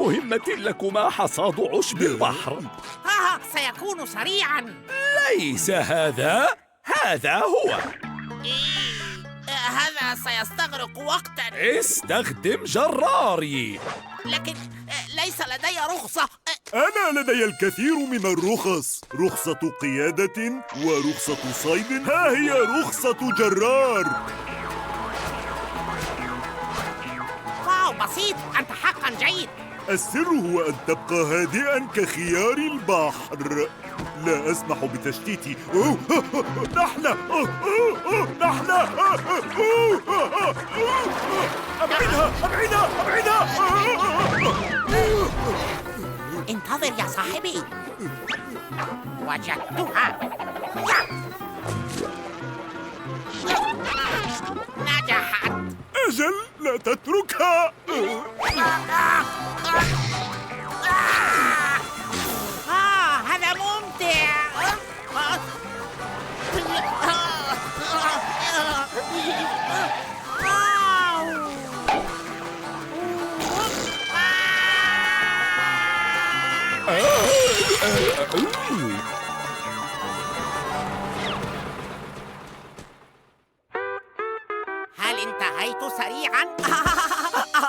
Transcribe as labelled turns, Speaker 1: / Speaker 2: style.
Speaker 1: مهمة لكما حصاد عشب البحر.
Speaker 2: سيكون سريعا.
Speaker 1: ليس هذا هو.
Speaker 2: هذا سيستغرق وقتا.
Speaker 1: استخدم جراري.
Speaker 2: لكن ليس لدي رخصة.
Speaker 3: أنا لدي الكثير من الرخص، رخصة قيادة ورخصة صيد. ها هي رخصة جرار.
Speaker 2: واو، بسيط. أنت حقا جيد.
Speaker 3: السر هو أن تبقى هادئاً كخيار البحر. لا أسمح بتشتيت نحلة. نحلة. أبعدها.
Speaker 2: انتظر يا صاحبي. وجدتها. نجحت.
Speaker 3: أجل، لا تتركها.
Speaker 2: هذا ممتع. هل انتهيت سريعا؟